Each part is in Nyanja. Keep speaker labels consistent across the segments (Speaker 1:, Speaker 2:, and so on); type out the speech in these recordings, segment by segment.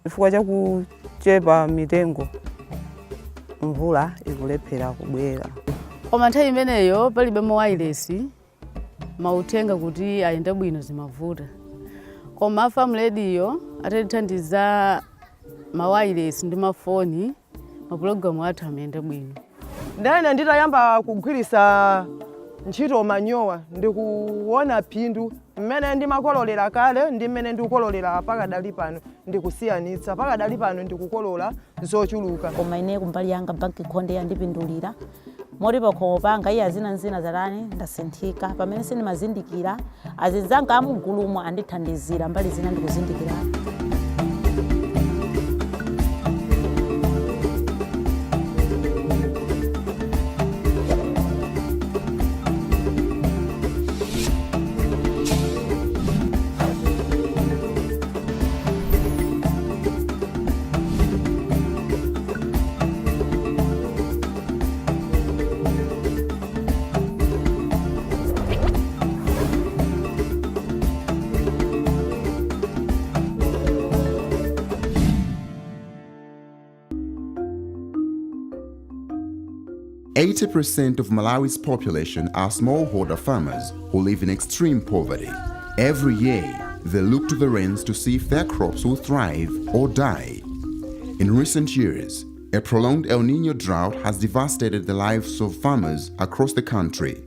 Speaker 1: chifukwa cha kuchepa mitengo mvula ikulephera kubwera.
Speaker 2: Koma nthawi imeneyo palibe wireless mauthenga kuti ayende bwino zimavuta. Koma FM radio atatithandiza wireless ndi mafoni mapulogalamu athu amayenda bwino.
Speaker 3: Ndayena nditayamba kugwirisa ntchito manyowa ndikuona phindu mmene ndimakololera kale ndi mmene ndikukololera pakadali pano ndikusiyanitsa. Pakadali pano ndikukolola zochuluka.
Speaker 4: Koma ine kumbali yanga banki khonde yandipindulira mori pakhomo panga iye azina zatani ndasinthika pamene sindimazindikira azinzanga amugulumo andithandizira mbali zina ndikuzindikira.
Speaker 5: %80% of Malawi's population are smallholder farmers who live in extreme poverty. Every year, they look to the rains to see if their crops will thrive or die. In recent years, a prolonged El Niño drought has devastated the lives of farmers across the country.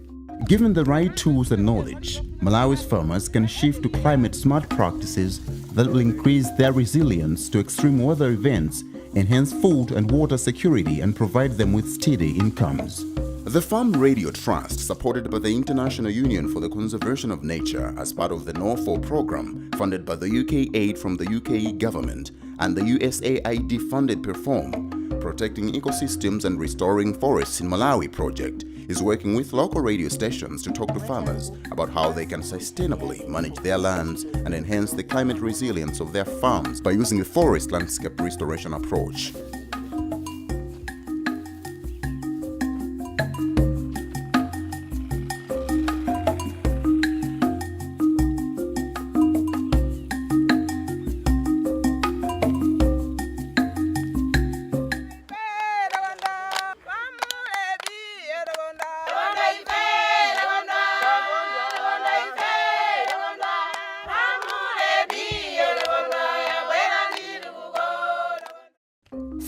Speaker 5: Given the right tools and knowledge, Malawi's farmers can shift to climate-smart practices that will increase their resilience to extreme weather events, enhance food and water security, and provide them with steady incomes. The Farm Radio Trust, supported by the International Union for the Conservation of Nature as part of the Norfolk program, funded by the UK aid from the UK government, and the USAID-funded Perform, Protecting Ecosystems and Restoring Forests in Malawi project, is working with local radio stations to talk to farmers about how they can sustainably manage their lands and enhance the climate resilience of their farms by using the forest landscape restoration approach.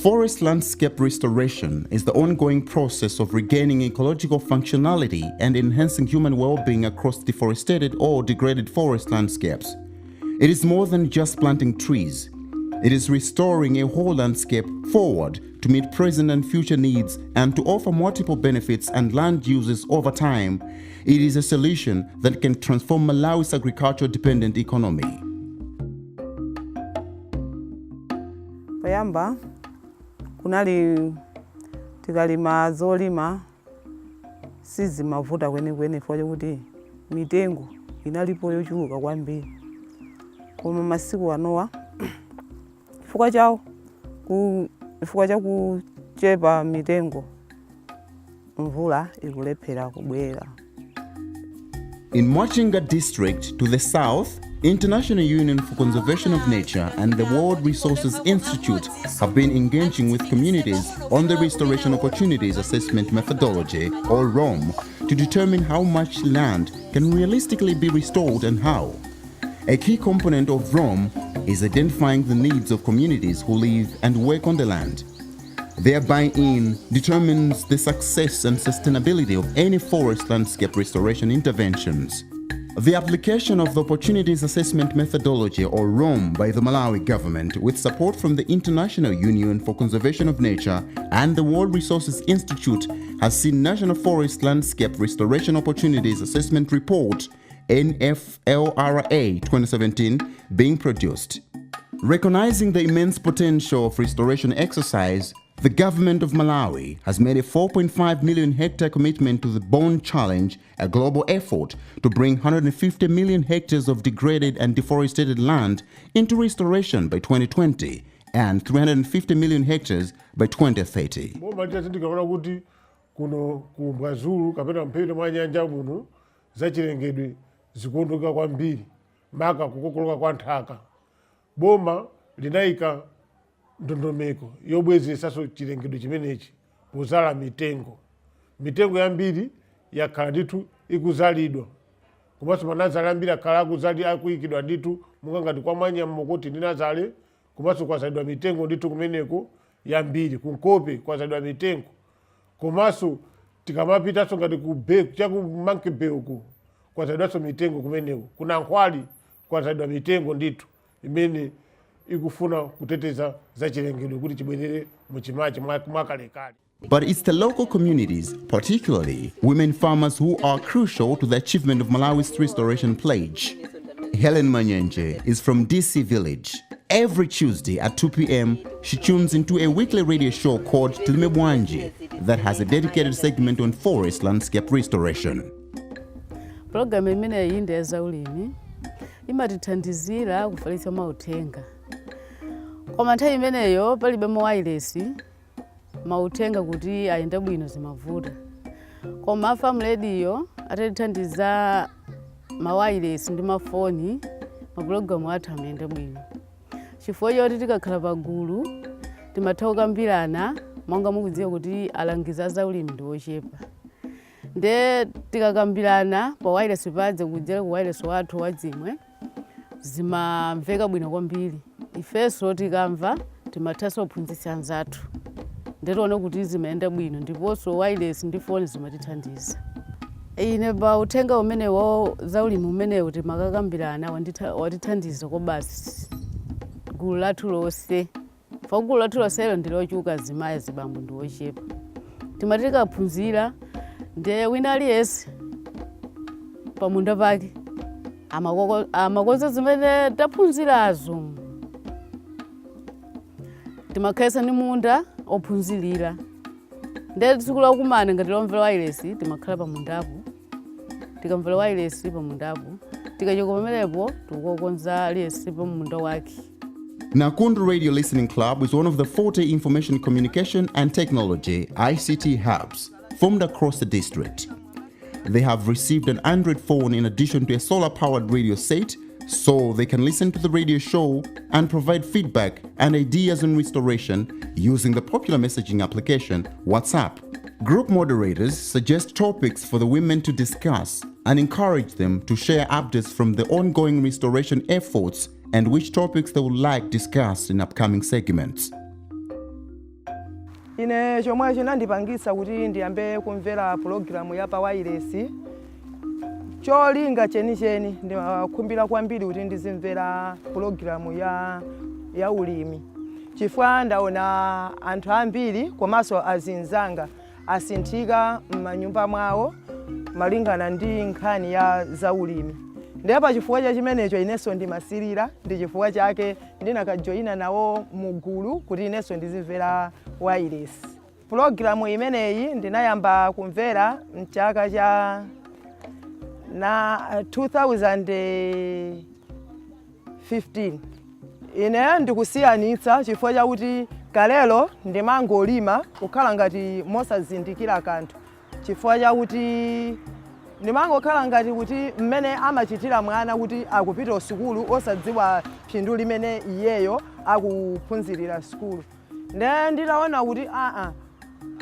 Speaker 5: Forest landscape restoration is the ongoing process of regaining ecological functionality and enhancing human well-being across deforested or degraded forest landscapes. It is more than just planting trees. It is restoring a whole landscape forward to meet present and future needs and to offer multiple benefits and land uses over time. It is a solution that can transform Malawi's agriculture-dependent economy.
Speaker 1: Payamba kunali tikalima zolima sizimavuta kwenikweni fo kuti mitengo inalipo yochuluka kwambiri. Koma masiku anowa chifukwa cha kuchepa mitengo mvula ikulephera kubwera.
Speaker 5: In Machinga district to the south, International Union for Conservation of Nature and the World Resources Institute have been engaging with communities on the Restoration Opportunities Assessment Methodology, or ROM, to determine how much land can realistically be restored and how. A key component of ROM is identifying the needs of communities who live and work on the land. Their buy-in determines the success and sustainability of any forest landscape restoration interventions. The application of the Opportunities Assessment Methodology, or ROM, by the Malawi government with support from the International Union for Conservation of Nature and the World Resources Institute has seen National Forest Landscape Restoration Opportunities Assessment Report NFLRA 2017 being produced. Recognizing the immense potential of restoration exercise, the government of Malawi has made a 4.5 million hectare commitment to the Bond Challenge, a global effort to bring 150 million hectares of degraded and deforested land into restoration by 2020 and 350 million hectares by 2030.
Speaker 6: Boma linaika ndondomeko yobwezeresanso chilengedwe chimenechi kuzala mitengo yambiri yakhala ndithu ikuzalidwa komanso manazale ambiri akhala akuyikidwa ndithu monga ngati kwa Mwanyambo kuti ndinazale komanso kwazalidwa mitengo ndithu kumeneko yambiri kunkope kwazalidwa mitengo komanso tikamapitanso ngati ku Mankebe uku kwazalidwanso mitengo kumeneko kuna Nkhwali kwazalidwa mitengo ndithu imene ikufuna kuteteza za chilengedwe kuti chibwerere muchimachi mwakalekale.
Speaker 5: But it's the local communities, particularly women farmers, who are crucial to the achievement of Malawi's restoration pledge. Helen Manyenje is from DC Village. Every Tuesday at 2 p.m., she tunes into a weekly radio show called Tilimebwanji that has a dedicated segment on forest landscape restoration.
Speaker 2: Program imene inde ya zaulimi imatithandizira kufalitsa mauthenga. Koma nthawi imeneyo palibe mawayilesi mauthenga kuti ayende bwino zimavuta. Koma FM radio atatithandiza mawayilesi ndi mafoni mapulogalamu athu amayende bwino. Chifukwa choti tikakhala pagulu timatha kukambirana monga mukudziwa kuti alangiza zaulimi ndi ochepa. Nde tikakambirana pa wireless padze kudzera ku wireless wathu wadzimwe zimamveka bwino kwambiri. Ifenso tikamva timathanso kuphunzitsa anzathu. Ndetione kuti zimayenda bwino ndiponso wireless ndi phone zimatithandiza. Ine pa uthenga umenewo zaulimi umenewo timakakambirana watithandiza kwa basi gulu lathu lonse. Fa gulu lathu lonselo ndilochuka zimayi zibambo ndi ochepa. Timatikaphunzira nde wina aliyense pamunda pake amakoza zimene taphunzirazo. Timakhalisa ni munda ophunzirira. Nde tsiku lakumana ngati lomvera wireless timakhala pamundapo. Tikamvera wireless pamundapo. Tikachoka pamenepo tikukonza aliyense pamunda wake.
Speaker 5: Nakundu Radio Listening Club is one of the 40 information communication and technology ICT hubs formed across the district. They have received an Android phone in addition to a solar-powered radio set, so they can listen to the radio show and provide feedback and ideas on restoration using the popular messaging application WhatsApp. Group moderators suggest topics for the women to discuss and encourage them to share updates from the ongoing restoration efforts and which topics they would like discussed in upcoming segments.
Speaker 3: Ine chomwe chinandipangisa kuti ndiyambe kumvera programu ya pa wireless cholinga chenicheni ndimakhumbira kwambiri kuti ndizimvera programu ya ulimi. Chifukwa ndaona anthu ambiri komanso azinzanga asinthika m'manyumba mwawo malingana ndi nkhani ya zaulimi. Ndipo chifukwa cha chimenecho inenso ndimasirira ndi chifukwa chake ndinakajoyina nawo mugulu kuti inenso ndizimvera wireless. Programu imeneyi ndinayamba kumvera mchaka cha 2015. Ine ndikusiyanitsa chifukwa chakuti kalelo ndimangolima kukhala ngati mosazindikira kanthu. Chifukwa chakuti ndimangokhala ngati kuti mmene amachitira mwana kuti akupita sukulu osadziwa phindu limene iyeyo akuphunzirira sukulu. Nde nditaona kuti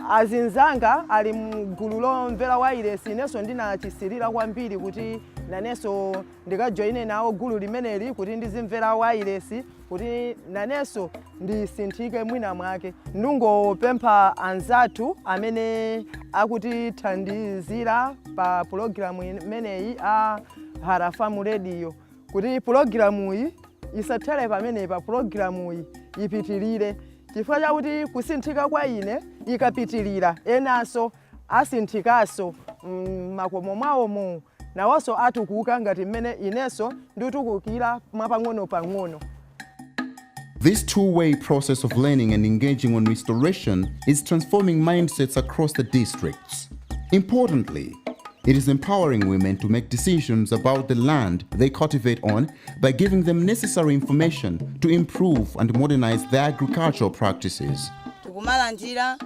Speaker 3: azinzanga ali mgulu lomvera wireless inenso ndinachisirira kwambiri kuti nanenso ndikajoyine nawo gulu limeneli kuti ndizimvera wireless kuti nanenso ndisinthike mwina mwake. Ndingopempha anzathu amene akutithandizira pa programu imeneyi a Harafamu Radio kuti programu iyi isathele pamene pa programu iyi ipitirire. Chifukwa chakuti kusinthika kwa ine ikapitirira enanso asinthikaso makomo mwawomo nawonso atukuka ngati mmene inenso nditukukira mwapang'ono-pang'ono.
Speaker 5: This two-way process of learning and engaging on restoration is transforming mindsets across the districts. Importantly, it is empowering women to make decisions about the land they cultivate on by giving them necessary information to improve and modernize their agricultural practices.
Speaker 7: Tikumalandira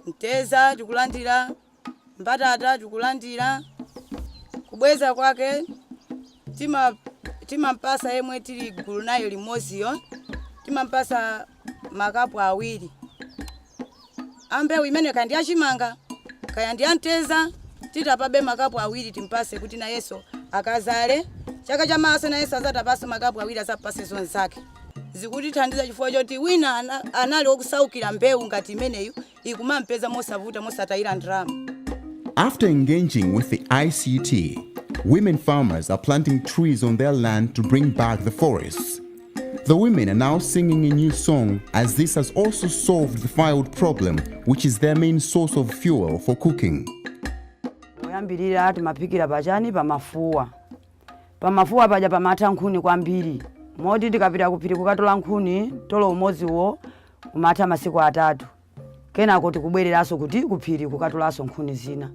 Speaker 7: mteza, tikulandira mbatata, tikulandira kubweza kwake timampasa yemwe tili gulu nayo limoziyo timampasa makapu awiri. Ambewu imene kandi achimanga, kaya ndi anteza, titapabe makapu awiri timpase kuti na Yesu akazale. Chaka cha maso na Yesu azatapase makapu awiri asapase zonzake. Zikutithandiza chifukwa choti wina anali okusaukira mbewu ngati imeneyu ikumampeza mosavuta mosatayira ndrama.
Speaker 5: After engaging with the ICT, women farmers are planting trees on their land to bring back the forests. The women are now singing a new song as this has also solved the firewood problem, which is their main source of fuel for cooking.
Speaker 8: Oyambirira timapikira pachani pamafuwa. Pamafuwa paja pamatha nkhuni kwambiri. Moti tikapita kuphiri kukatola nkhuni, tolo umodziwo umatha masiku 3. Kenako tikubwereraso kuti kuphiri kukatolaso nkhuni zina.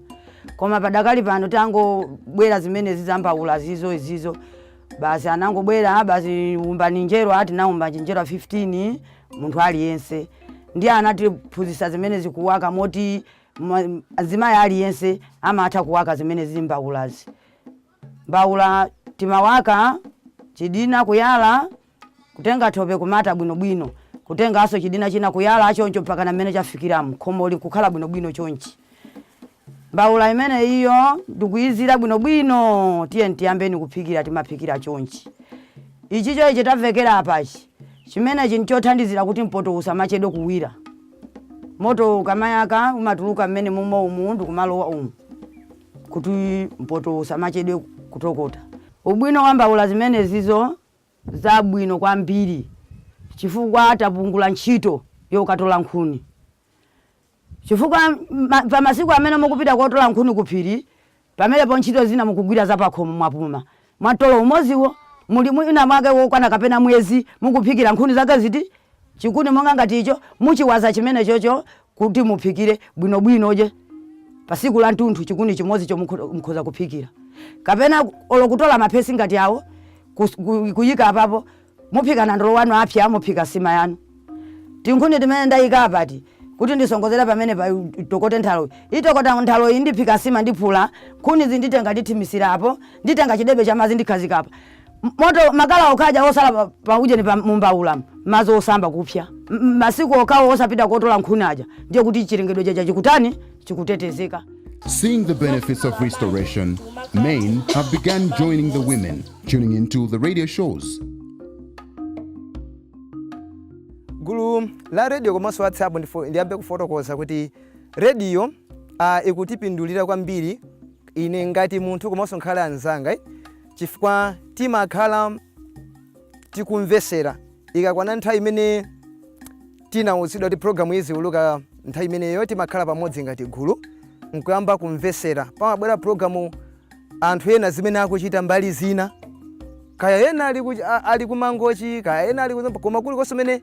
Speaker 8: Koma padakali pano tangobwera zimene zizambaula izizo. Basi anangobwera basi umbani njero ati naumba njero 15 munthu aliyense. Ndi anatiphunzitsa zimene zikuwaka moti azimayi aliyense amatha kuwaka zimene zimbaulazi. Mbaula timawaka chidina kuyala kutenga thope kumata bwinobwino kutenga aso chidina china kuyala achoncho mpaka na mmene chafikiramu khomoli kukhala bwinobwino chonchi. Mbaula imene iyo ndikuyizira bwinobwino tiye ntiyambeni kuphikira timaphikira chonchi. Ichicho ichi tamvekera apachi chimene chinchothandizira kuti mpoto usamachedo kuwira. Moto ukamayaka umatuluka mmene mumo umundu kumalowa kuti mpoto usamachedo kutokota. Ubwino wa mbaula zimene zizo zabwino kwambiri chifukwa tapungula ntchito yokatola nkhuni. Chifukwa pamasiku amene mukupita kotola nkhuni kuphiri pamene po ntchito zina mukugwira zapakhomo mwapuma mwatolo umoziwo muli mwina mwake wokwana kapena mwezi mukuphikira nkhuni zake ziti chikuni monga ngati icho muchiwaza chimene chocho kuti muphikire bwinobwinoje pasiku la ntunthu chikuni chimozi cho mukhoza kuphikira kapena olokutola maphesi ngati awo kuyika apapo muphika na ndolo wanu apya muphika sima yanu. Tinkhuni timene ndayika apati kuti ndisongozera pamene pa tokote nthalo. Itokota nthalo iyi ndiphika sima ndiphula nkhuni zinditenga ndithimisira apo nditenga chidebe cha madzi ndikhazika apa. Moto makala okaja osala pa ujeni pa mumbaula mazo osamba kupya. Masiku okawo osapita kotola nkhuni aja ndiye kuti chilengedwe chaja chikutani chikutetezeka.
Speaker 5: Seeing the benefits of restoration, men have begun joining the women, tuning into the radio shows.
Speaker 9: Gulu la radio komanso WhatsApp ndiyambe kufotokoza kuti radio ikutipindulira kwambiri ine ngati munthu komanso nkhala anzanga chifukwa timakhala tikumvesera ikakwana nthawi imene tinawuzidwa kuti programu izi uluka nthawi imeneyo timakhala pamodzi ngati gulu nkuyamba kumvesera pamabwera programu anthu ena zimene akuchita mbali zina kaya ena ali kumangochi kaya ena ali koma kuli kosomene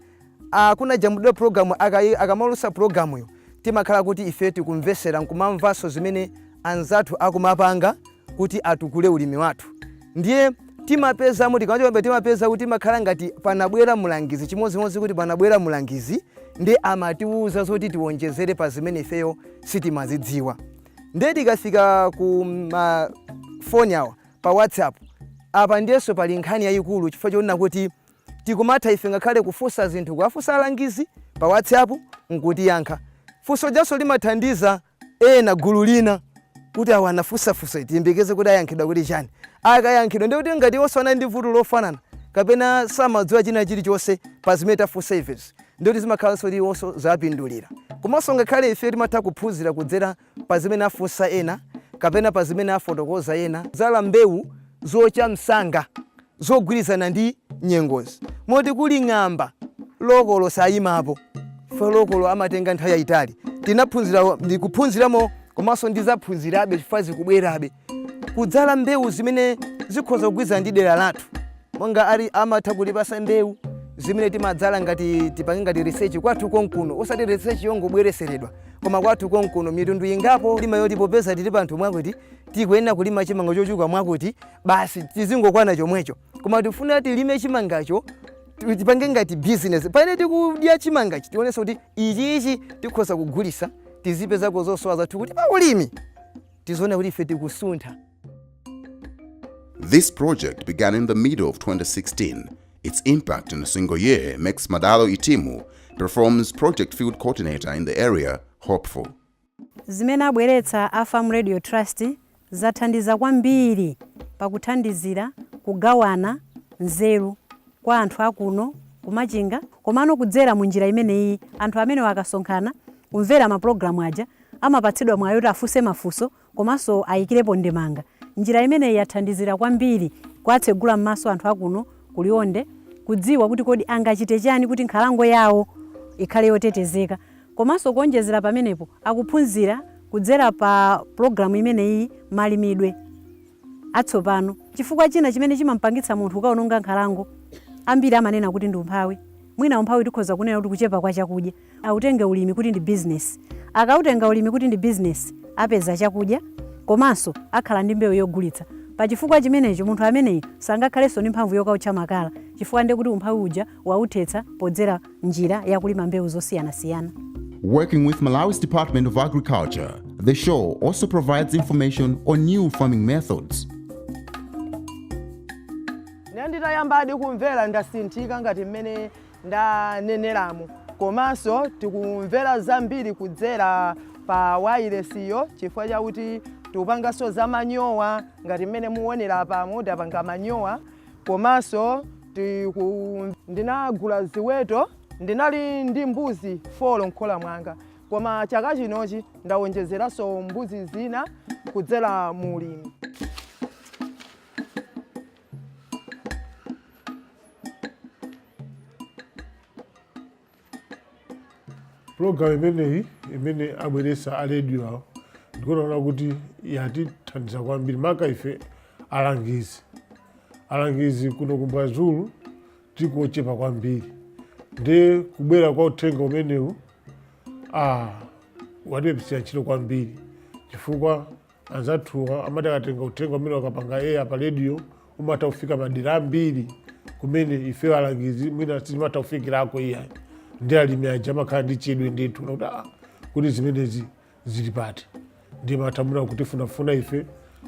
Speaker 9: kuna jamudwa programu akamalusa programu yo timakhala kuti ife tikumvesera nkumamvaso zimene anzathu akumapanga kuti atukule ulimi wathu. Ndiye timapeza muti kanjombe timapeza kuti makhala ngati panabwera mulangizi chimozimozi kuti panabwera mulangizi ndi amatiuza zoti tiwonjezere pa zimene ifeyo sitimazidziwa. Ndiye tikafika ku phone yawo pa WhatsApp apa ndiyeso pali nkhani yayikulu chifukwa chonena kuti tikumatha ife ngakhale kufunsa zinthu kuafunsa alangizi pa WhatsApp nkuti yankha. Funso jaso limathandiza ena gulu lina kuti awanafunsa timbekeze kuti ayankhidwa kuti chani. Akayankhidwa ndi kuti ngati osana ndi vuto lofanana kapena samadziwa china chilichonse pa zimene tafunsa ifesi ndiye zimakhalanso liwonso zapindulira. Komanso ngakhale ife timatha kuphunzira kudzera pa zimene afunsa ena kapena pa zimene afotokoza ena zala mbewu zocha msanga zogwirizana ndi nyengozi. Moti kuli ng'amba lokolo sayimapo fa lokolo amatenga nthawi yayitali tinaphunzira ndikuphunziramo komanso ndizaphunzirabe chifukwa zikubwerabe kudzala mbewu zimene zikhoza kugwirizana ndi dera lathu monga ali amatha kulipasa mbewu zimene timadzala ngati tipange ngati research kwathu konkuno osati research yongobwereseredwa koma kwathu konkuno mitundu ingapo lima yoti popeza tili panthu mwakuti tikuyenera kulima chimanga chochuka mwakuti basi tizingokwana chomwecho koma tifuna tilime chimangacho tipange ngati business pamene tikudya chimangachi tionenso kuti ichi tikhoza kugulisa tizipezako zosowa zathu kuti pa ulimi tizoona kuti ife tikusuntha.
Speaker 5: This project began in the middle of 2016. Its impact in a single year makes Madalo Itimu performs project field coordinator in the area, Hopeful.
Speaker 10: Zimene abweretsa a Farm Radio Trust zathandiza kwambiri pakuthandizira kugawana nzeru kwa anthu akuno kumachinga komano kudzera munjira imeneyi anthu amene wakasonkhana kumvera maprogramu aja amapatsidwa mwayi kuti afunse mafunso komanso ayikirepo ndemanga. Njira imeneyi yathandizira kwambiri kwatsegula m'maso anthu akuno kulionde kudziwa kuti kodi angachite chani kuti nkhalango yawo ikhale yotetezeka komanso kuonjezera pamenepo akuphunzira kudzera pa programu imeneyi malimidwe atsopano. Chifukwa china chimene chimampangitsa munthu ukaononga nkhalango ambiri amanena kuti ndi umphawi. Mwina umphawi tikhoza kunena kuti kuchepa kwa chakudya. Autenge ulimi kuti ndi business. Akautenga ulimi kuti ndi business apeza chakudya komanso akhala ndi mbewu yogulitsa. Pa chifukwa chimenecho munthu ameneyi sangakhalenso ndi mphamvu yokaucha makala chifukwa ndi kuti umphawi uja wauthetsa podzera njira yakulima mbewu zosiyanasiyana.
Speaker 5: Working with Malawi's Department of Agriculture, the show also provides information on new farming methods.
Speaker 3: Nditayambadi kumvera ndasinthika ngati mmene ndaneneramo komanso tikumvera zambiri kudzera pa wirelessiyo chifukwa chakuti tikupanganso za manyowa ngati mmene muonera pamo tapanga manyowa komanso ndinagula ziweto ndinali ndi mbuzi 4 m'khola mwanga koma chaka chinochi ndawonjezeranso mbuzi zina kudzera mu ulimi.
Speaker 6: Program imeneyi imene abweretsa a radio awo ndikuona kuti yatithandiza kwambiri maka ife alangizi kuno kumbazulu tikochepa kwambiri ndi kubwera kwa uthenga umenewu watipsira ntchito kwambiri chifukwa anzathu amati akatenga uthenga umene wakapanga pa radio umata kufika madera ambiri kumene ife alangizi mwina simata kufikirako iyayi ndi alimi aja amakhala ndi chidwi ndithu kuti zimenezi zili pati ndi matamuna kuti funafuna ife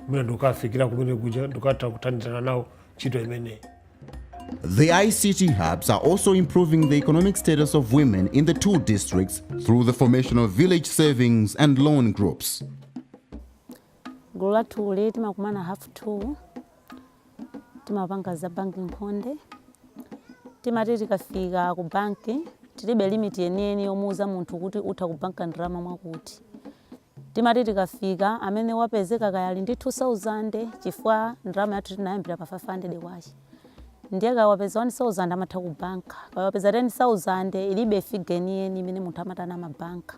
Speaker 6: mwina ndikafikira kumene kuja ndikatha kuthandizana nawo ntchito imeneyi.
Speaker 5: The ICT hubs are also improving the economic status of women in the 2 districts through the formation of village savings and loan groups.
Speaker 4: Gulu lathu leti timakumana half 2 timapanga za banking konde timati tikafika ku banki tilibe limit yeniyeni yomuuza munthu kuti utha kubanka ndalama mwakuti. Timati tikafika amene wapezeka kayali ndi 2000 chifukwa ndalama yathu tinayambira pa 500 kwacha. Ndiye kawapeza 1000 amatha kubanka. Kawapeza 10000 ilibe figure yeniyeni imene munthu amatana mabanka.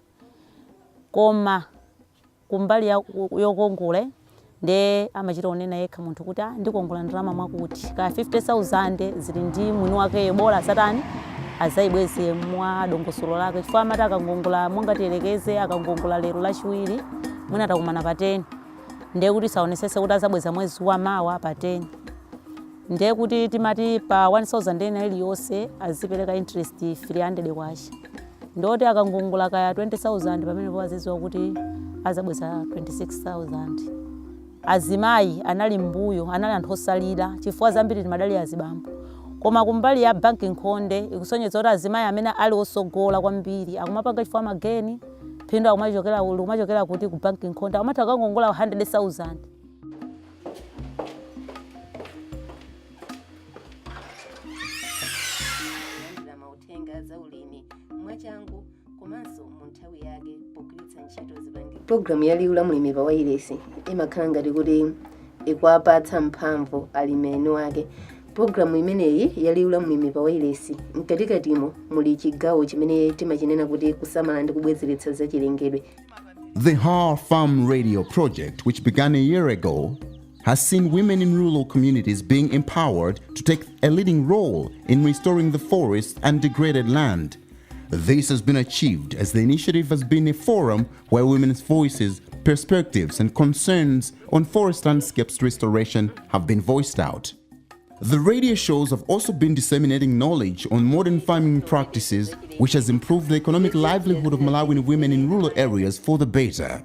Speaker 4: Koma kumbali yokongola nde amachita onena yekha munthu kuti ndikongola ndalama mwakuti. Kaya 50000 zili ndi mwini wake bola satani azayibweze mwa dongosolo lake chifukwa amati akangongola mwangatielekeze akangongola lero lachiwiri mwina atakumana pa 10 ndiye kuti saonesese kuti azabweza mwezi wa mawa pa 10 ndiye kuti timati pa 1000 ena iliyonse azipereka interest 300 kwacha ndoti akangongola kaya 20000 pamene po aziziwa kuti azabweza 26000. Azimayi anali mbuyo anali anthu osalira chifukwa zambiri timadali azibambo koma kumbali ya banking konde ikusonyeza kuti azimayi amene ali osogola kwambiri akumapanga chifukwa mageni phindu akumachokera kuti ku banking konde amatha kangongola 100000.
Speaker 11: Programu ya liwu la mulimi pa wireless imakhala ngati kuti ikuwapatsa mphamvu alimi eni wake. Programu imeneyi ya liwu la mulimi pa wireless mkatikatimo muli chigawo chimene timachinena kuti kusamala ndi kubwezeretsa za chilengedwe.
Speaker 5: The Har Farm Radio project, which began a year ago, has seen women in rural communities being empowered to take a leading role in restoring the forest and degraded land. This has been achieved as the initiative has been a forum where women's voices, perspectives, and concerns on forest landscapes restoration have been voiced out. The radio shows have also been disseminating knowledge on modern farming practices, which has improved the economic livelihood of Malawian women in rural areas for the better.